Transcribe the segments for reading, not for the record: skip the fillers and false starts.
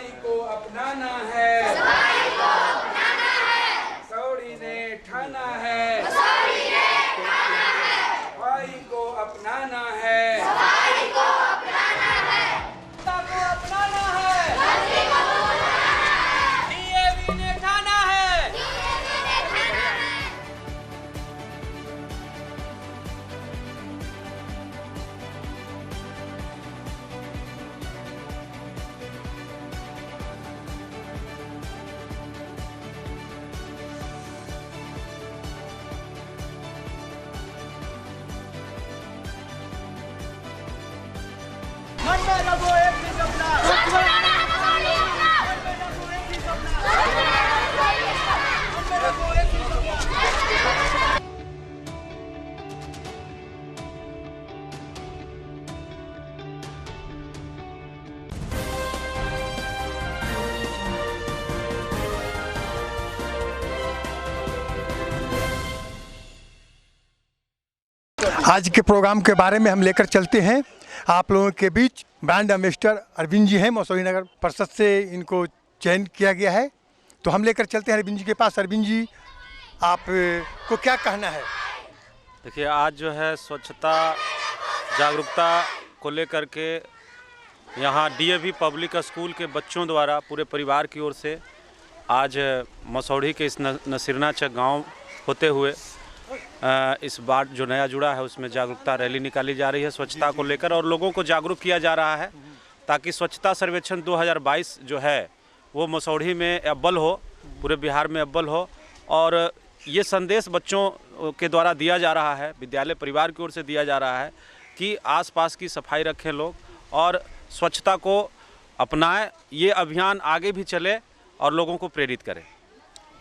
सफाई को अपनाना है, सफाई को अपनाना है, मसौढ़ी ने ठाना है, मसौढ़ी ने ठाना है, सफाई को अपनाना है, सफाई को अपनाना है, को अपनाना है, मंत्री को अपनाना है, डीएवी ने ठाना है। डीएवी ने ठाना है। मन में रखो एक ही सपना, स्वच्छ बनाना है मसौढ़ी अपना, मन में रखो एक ही सपना, स्वच्छ बनाना है मसौढ़ी अपना। मन में रखो एक ही सपना। आज के प्रोग्राम के बारे में हम लेकर चलते हैं आप लोगों के बीच। ब्रांड एम्बेसडर अरविंद जी हैं, मसौढ़ी नगर परिषद से इनको चयन किया गया है, तो हम लेकर चलते हैं अरविंद जी के पास। अरविंद जी, आप को क्या कहना है? देखिए, आज जो है स्वच्छता जागरूकता को लेकर के यहाँ डीएवी पब्लिक स्कूल के बच्चों द्वारा पूरे परिवार की ओर से आज मसौढ़ी के इस नसीरना चक गाँव होते हुए इस बार जो नया जुड़ा है उसमें जागरूकता रैली निकाली जा रही है स्वच्छता को लेकर, और लोगों को जागरूक किया जा रहा है ताकि स्वच्छता सर्वेक्षण 2022 जो है वो मसौढ़ी में अव्वल हो, पूरे बिहार में अव्वल हो। और ये संदेश बच्चों के द्वारा दिया जा रहा है, विद्यालय परिवार की ओर से दिया जा रहा है कि आसपास की सफाई रखें लोग और स्वच्छता को अपनाएं। ये अभियान आगे भी चले और लोगों को प्रेरित करें।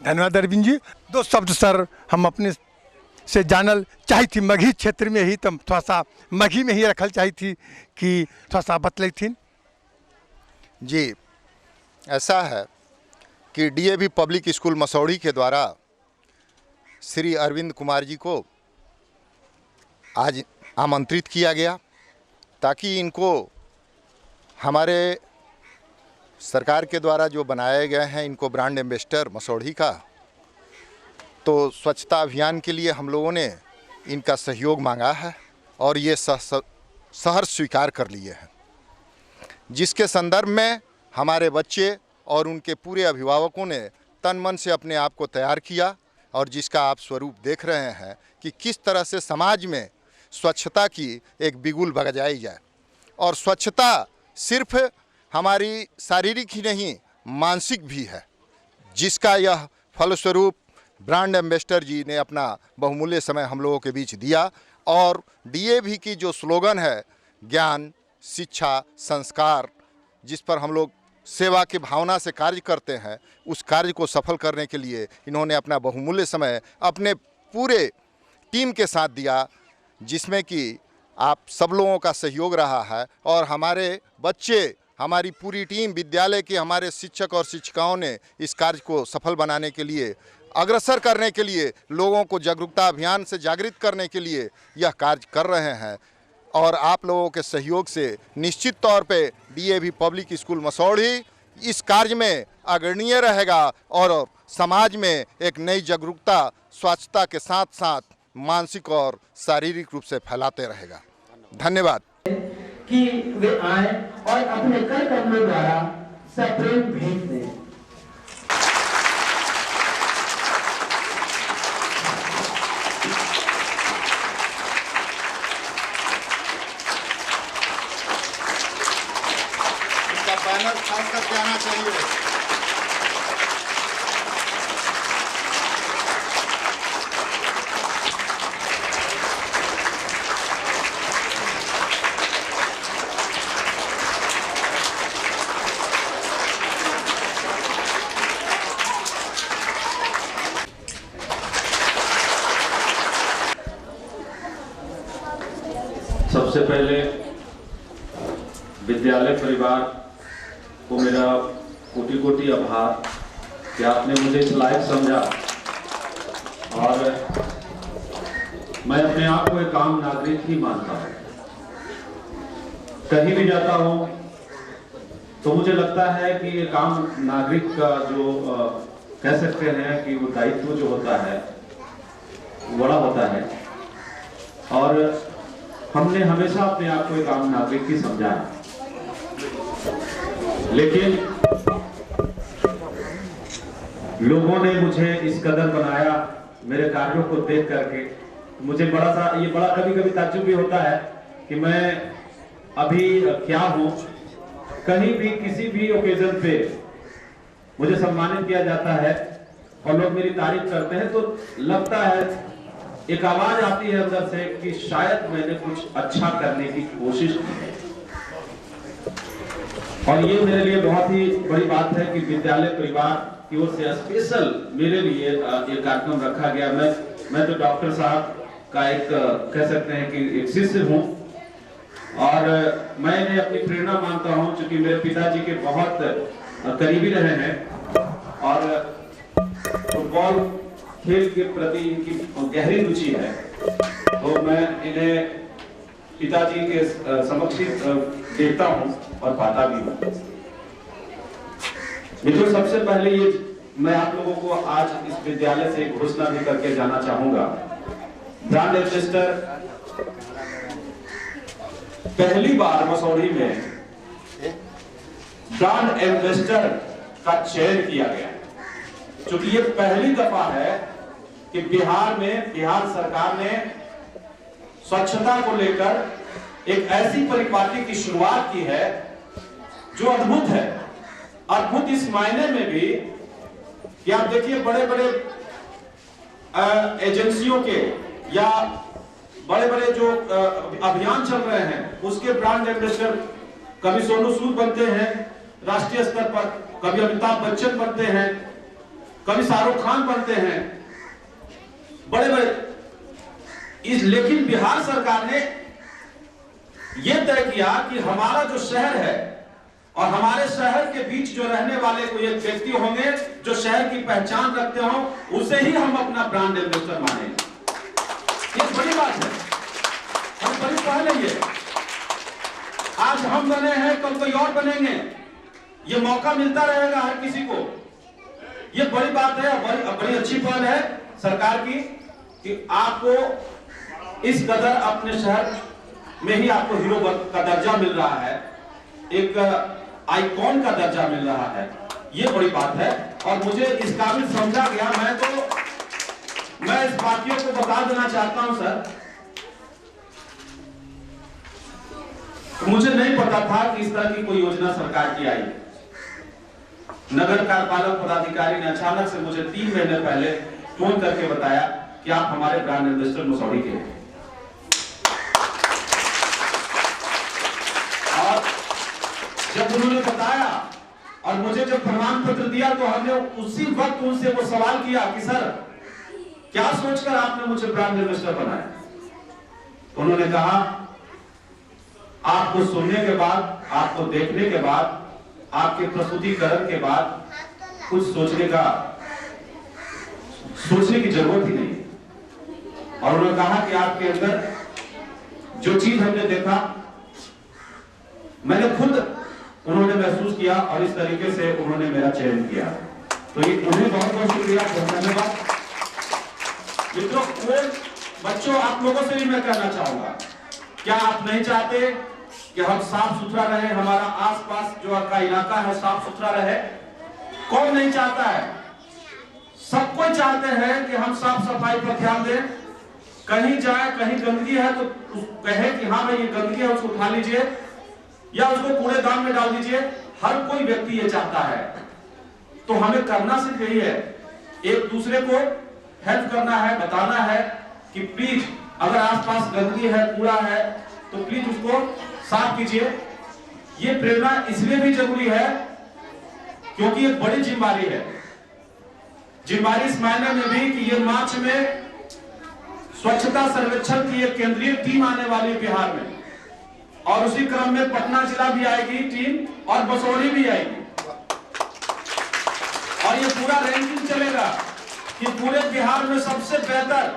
धन्यवाद अरविंद जी। दो शब्द सर हम अपने से जानल चाही थी, मघी क्षेत्र में ही तम थोड़ा सा मघी में ही रखल चाही थी कि थोड़ा सा बतलाई थी। जी, ऐसा है कि डीएवी पब्लिक स्कूल मसौढ़ी के द्वारा श्री अरविंद कुमार जी को आज आमंत्रित किया गया ताकि इनको हमारे सरकार के द्वारा जो बनाए गए हैं इनको ब्रांड एम्बेसडर मसौढ़ी का, तो स्वच्छता अभियान के लिए हम लोगों ने इनका सहयोग मांगा है और ये सहर्ष स्वीकार कर लिए हैं, जिसके संदर्भ में हमारे बच्चे और उनके पूरे अभिभावकों ने तन मन से अपने आप को तैयार किया और जिसका आप स्वरूप देख रहे हैं कि किस तरह से समाज में स्वच्छता की एक बिगुल बजाई जाए। और स्वच्छता सिर्फ हमारी शारीरिक ही नहीं मानसिक भी है, जिसका यह फलस्वरूप ब्रांड एम्बेसडर जी ने अपना बहुमूल्य समय हम लोगों के बीच दिया। और डीएवी की जो स्लोगन है ज्ञान शिक्षा संस्कार, जिस पर हम लोग सेवा की भावना से कार्य करते हैं, उस कार्य को सफल करने के लिए इन्होंने अपना बहुमूल्य समय अपने पूरे टीम के साथ दिया, जिसमें कि आप सब लोगों का सहयोग रहा है। और हमारे बच्चे, हमारी पूरी टीम, विद्यालय के हमारे शिक्षक और शिक्षिकाओं ने इस कार्य को सफल बनाने के लिए, अग्रसर करने के लिए, लोगों को जागरूकता अभियान से जागृत करने के लिए यह कार्य कर रहे हैं। और आप लोगों के सहयोग से निश्चित तौर पे डीएवी पब्लिक स्कूल मसौढ़ी इस कार्य में अग्रणीय रहेगा और समाज में एक नई जागरूकता स्वच्छता के साथ साथ मानसिक और शारीरिक रूप से फैलाते रहेगा। धन्यवाद। कि वे आए और अपने कर कमलों द्वारा सप्रेम भेंट दें। बैनर खास करके आना चाहिए। सबसे पहले विद्यालय परिवार को मेरा कोटि कोटि आभार कि आपने मुझे इस लायक समझा और मैं अपने आप को एक आम नागरिक ही मानता हूँ। कहीं भी जाता हूँ तो मुझे लगता है कि एक आम नागरिक का जो कह सकते हैं कि वो दायित्व जो होता है बड़ा होता है, और हमने हमेशा अपने आप को एक आम नागरिक ही समझा है। लेकिन लोगों ने मुझे इस कदर बनाया मेरे कार्यों को देख करके, मुझे बड़ा कभी कभी ताज्जुब भी होता है कि मैं अभी क्या हूं। कहीं भी किसी भी ओकेजन पे मुझे सम्मानित किया जाता है और लोग मेरी तारीफ करते हैं तो लगता है, एक आवाज आती है अंदर से कि शायद मैंने कुछ अच्छा करने की कोशिश की है। और ये मेरे लिए बहुत ही बड़ी बात है कि विद्यालय परिवार की ओर से स्पेशल मेरे लिए ये कार्यक्रम रखा गया। मैं तो डॉक्टर साहब का एक कह सकते हैं कि एक शिष्य हूँ, और मैं इन्हें अपनी प्रेरणा मानता हूँ क्योंकि मेरे पिताजी के बहुत करीबी रहे हैं और फुटबॉल खेल के प्रति इनकी गहरी रुचि है। तो मैं इन्हें पिताजी के समक्ष देखता हूँ और पाता भी हूँ। मित्रों, सबसे पहले ये मैं आप लोगों को आज इस विद्यालय से एक घोषणा भी करके जाना चाहूंगा। ब्रांड एम्बेसडर पहली बार मसौढ़ी में ब्रांड एम्बेसडर का चयन किया गया, क्योंकि ये पहली दफा है कि बिहार में बिहार सरकार ने स्वच्छता को लेकर एक ऐसी परिपाटी की शुरुआत की है जो अद्भुत है। अद्भुत इस मायने में भी कि आप देखिए बड़े बड़े एजेंसियों के या बड़े बड़े जो अभियान चल रहे हैं उसके ब्रांड एम्बेसडर कभी सोनू सूद बनते हैं राष्ट्रीय स्तर पर, कभी अमिताभ बच्चन बनते हैं, कभी शाहरुख खान बनते हैं, बड़े बड़े लेकिन बिहार सरकार ने यह तय किया कि हमारा जो शहर है और हमारे शहर के बीच जो रहने वाले कोई एक व्यक्ति होंगे जो शहर की पहचान रखते हो, उसे ही हम अपना ब्रांड एम्बेसडर मानेंगे। ये बड़ी बात है, हम बड़ी पहल है ये। आज हम बने हैं, कल कोई और बनेंगे, ये मौका मिलता रहेगा हर किसी को। ये बड़ी बात है, बड़ी अच्छी पहल है सरकार की कि आपको इस कदर अपने शहर में ही आपको हीरो का दर्जा मिल रहा है, एक आइकॉन का दर्जा मिल रहा है। ये बड़ी बात है और मुझे इस काबिल समझा गया। मैं इस बातियों को बता देना चाहता हूं सर, मुझे नहीं पता था कि इस तरह की कोई योजना सरकार की आई। नगर कार्यपालक पदाधिकारी ने अचानक से मुझे 3 महीने पहले फोन करके बताया कि आप हमारे ब्रांड एम्बेसडर मसौढ़ी के हैं। और जब उन्होंने बताया और मुझे जब प्रमाण पत्र दिया तो हमने उसी वक्त उनसे वो सवाल किया कि सर क्या सोचकर आपने मुझे ब्रांड एम्बेसडर बनाया। तो उन्होंने कहा आपको सुनने के बाद, आपको देखने के बाद, आपके प्रस्तुतिकरण के बाद कुछ सोचने की जरूरत ही नहीं। और उन्होंने कहा कि आपके अंदर जो चीज हमने देखा मैंने खुद उन्होंने महसूस किया और इस तरीके से उन्होंने मेरा चयन किया। तो ये उन्हें बहुत बहुत शुक्रिया, बहुत धन्यवाद। मित्रों, बच्चों, आप लोगों से भी मैं कहना चाहूंगा, क्या आप नहीं चाहते कि हम साफ सुथरा रहे, हमारा आसपास जो आपका इलाका है साफ सुथरा रहे? कौन नहीं चाहता है? सब कोई चाहते हैं कि हम साफ सफाई पर ध्यान दें। कहीं जाए, कहीं गंदगी है तो कहे कि हाँ भाई ये गंदगी है, उसको उठा लीजिए या उसको कूड़ेदान में डाल दीजिए। हर कोई व्यक्ति ये चाहता है। तो हमें करना सिर्फ यही है, एक दूसरे को हेल्प करना है, बताना है कि प्लीज अगर आसपास गंदगी है, कूड़ा है तो प्लीज उसको साफ कीजिए। ये प्रेरणा इसलिए भी जरूरी है क्योंकि एक बड़ी जिम्मेदारी है। जिम्मेदारी इस मायने में भी कि ये मार्च में स्वच्छता सर्वेक्षण की एक केंद्रीय टीम आने वाली है बिहार में, और उसी क्रम में पटना जिला भी आएगी टीम और मसौढ़ी भी आएगी। और ये पूरा रैंकिंग चलेगा कि पूरे बिहार में सबसे बेहतर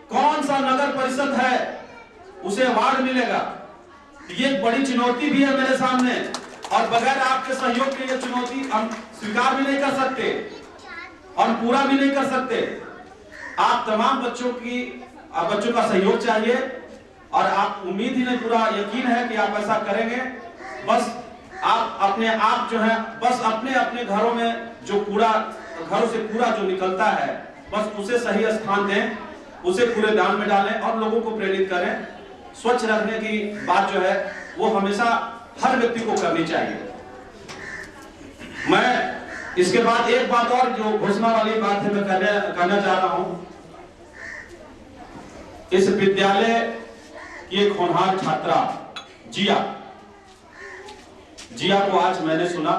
कौन सा नगर परिषद है, उसे अवार्ड मिलेगा। ये एक बड़ी चुनौती भी है मेरे सामने और बगैर आपके सहयोग के ये चुनौती हम स्वीकार भी नहीं कर सकते और पूरा भी नहीं कर सकते। आप तमाम बच्चों का सहयोग चाहिए और आप उम्मीद ही नहीं, पूरा यकीन है कि आप ऐसा करेंगे। बस आप अपने आप जो है, बस अपने अपने घरों में जो कूड़ा, घरों से कूड़ा जो निकलता है, बस उसे सही स्थान दें, उसे कूड़ेदान में डालें और लोगों को प्रेरित करें। स्वच्छ रखने की बात जो है वो हमेशा हर व्यक्ति को करनी चाहिए। मैं इसके बाद एक बात और जो घोषणा वाली बात है मैं कहना चाह रहा हूं। इस विद्यालय की एक होनहार छात्रा जिया को आज मैंने सुना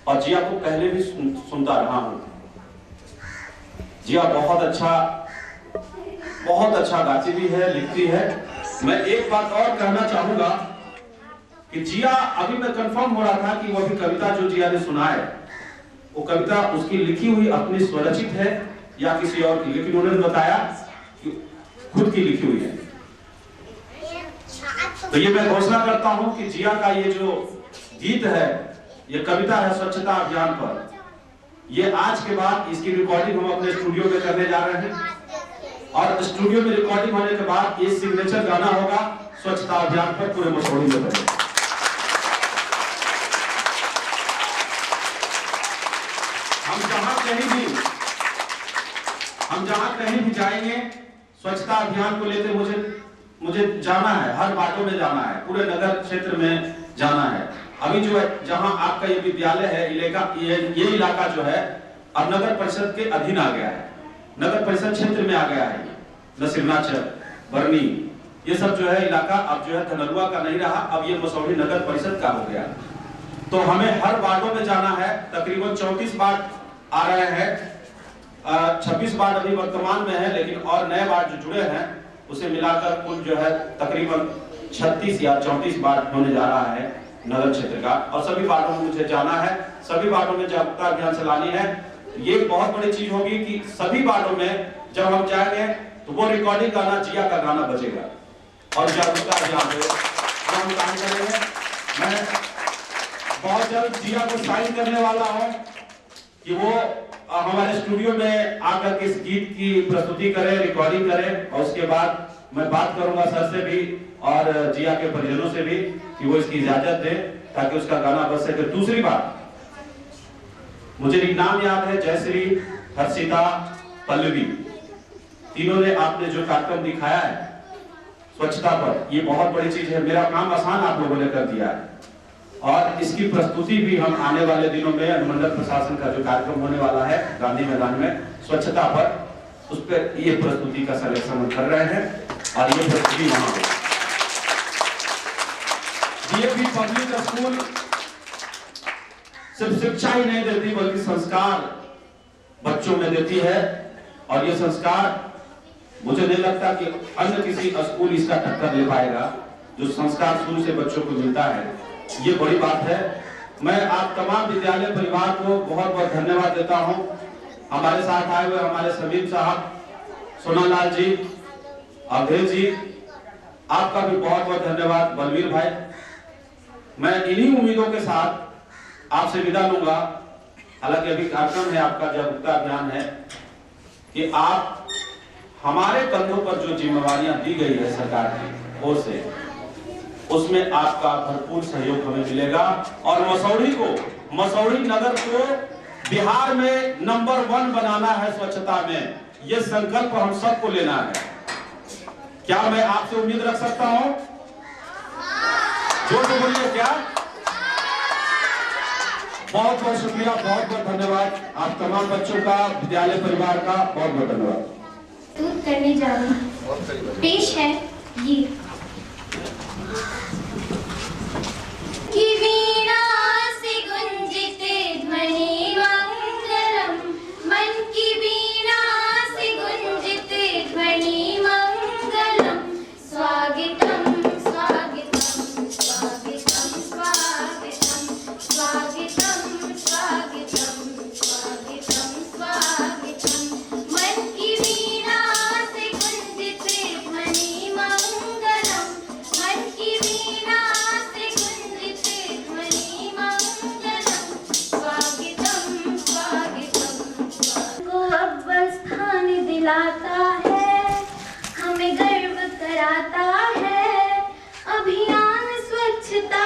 और जिया को पहले भी सुनता रहा हूं। जिया बहुत अच्छा गाती भी है, लिखती है। मैं एक बात और कहना चाहूंगा कि जिया, अभी मैं कंफर्म हो रहा था कि वो भी कविता जो जिया ने सुना है वो कविता उसकी लिखी हुई अपनी स्वरचित है या किसी और की, लेकिन उन्होंने बताया कि खुद की लिखी हुई है। तो ये मैं घोषणा करता हूं कि जिया का ये जो गीत है, ये कविता है स्वच्छता अभियान पर, ये आज के बाद इसकी रिकॉर्डिंग हम अपने स्टूडियो में करने जा रहे हैं और स्टूडियो में रिकॉर्डिंग होने के बाद ये सिग्नेचर गाना होगा स्वच्छता अभियान पर पूरे मसौढ़ी में बनेगा। हम जहां कहीं भी जाएंगे स्वच्छता अभियान को लेकर मुझे जाना है, हर बाटों में जाना है, पूरे नगर क्षेत्र में जाना है। अभी जो है जहां आपका ये विद्यालय है, ये इलाका जो है अब नगर परिषद के अधीन आ गया है, नगर परिषद क्षेत्र में आ गया है। नसीरनाचर, बरनी, ये सब जो है इलाका अब जो है धनरुआ का नहीं रहा, अब ये मसौढ़ी नगर परिषद का हो गया। तो हमें हर वार्डों में जाना है। तकरीबन 34 वार्ड आ रहे हैं, 26 वार्ड अभी वर्तमान में है, लेकिन और नए वार्ड जो जुड़े हैं उसे मिलाकर कुल जो है तकरीबन 36 या 34 वार्ड होने जा रहा है नगर क्षेत्र का। और सभी वार्डों में मुझे जाना है, सभी वार्डों में जागरूकता अभियान चलानी है। ये बहुत बड़ी चीज होगी कि सभी वार्डों में जब हम जाएंगे तो वो रिकॉर्डिंग गाना जिया का गाना बजेगा और जागरूकता अभियान पे हम काम करेंगे। मैं बहुत जल्द जिया को साइन करने वाला हूँ कि वो हमारे स्टूडियो में आकर के इस गीत की प्रस्तुति करे, रिकॉर्डिंग करे और उसके बाद मैं बात करूंगा सर से भी और जिया के परिजनों से भी कि वो इसकी इजाजत दे ताकि उसका गाना बज सके। दूसरी बात, मुझे नाम याद है, जयश्री, हर्षिता, पल्लवी, तीनों ने आपने जो कार्यक्रम दिखाया है स्वच्छता पर, ये बहुत बड़ी चीज है। मेरा काम आसान आप लोगों ने कर दिया है और इसकी प्रस्तुति भी हम आने वाले दिनों में अनुमंडल प्रशासन का जो कार्यक्रम होने वाला है गांधी मैदान में स्वच्छता पर, उस पर ये प्रस्तुति का सिलेक्शन हम कर रहे हैं और ये प्रस्तुति वहां होगी। डीएवी पब्लिक स्कूल सिर्फ शिक्षा ही नहीं देती बल्कि संस्कार बच्चों में देती है और ये संस्कार मुझे नहीं लगता कि अन्य किसी स्कूल इसका टक्कर ले पाएगा। जो संस्कार शुरू से बच्चों को मिलता है, ये बड़ी बात है। मैं आप तमाम विद्यालय परिवार को बहुत बहुत धन्यवाद देता हूं। हमारे साथ आए हुए हमारे समीम साहब, सोनालाल जी, अवधेश जी, आपका भी बहुत बहुत धन्यवाद। बलवीर भाई, मैं इन्हीं उम्मीदों के साथ आपसे विदा लूंगा। हालांकि अभी कार्यक्रम है, आपका जागरूकता अभियान है, कि आप हमारे कंधों पर जो जिम्मेवारियां दी गई है सरकार की ओर से, उसमें आपका भरपूर सहयोग हमें मिलेगा और मसौढ़ी नगर को बिहार में नंबर 1 बनाना है स्वच्छता में। यह संकल्प हम सबको लेना है। क्या मैं आपसे उम्मीद रख सकता हूं? जोर से बोलिए क्या? बहुत बहुत शुक्रिया, बहुत बहुत धन्यवाद आप तमाम बच्चों का, विद्यालय परिवार का बहुत बहुत धन्यवाद। करने जा रही हूं। पेश है गीत की वीणा से गुंजित ध्वनि मंगलम, मन की वीणा से गुंजित ध्वनि मंगलम, स्वागतम स्वागतम स्वागतम स्वागतम स्वागतम स्वागतम स्वागतम स्वागतम, मन की वीणा से गुंजित ध्वनि मंगलम। लाता है, हमें गर्व कराता है। अभियान स्वच्छता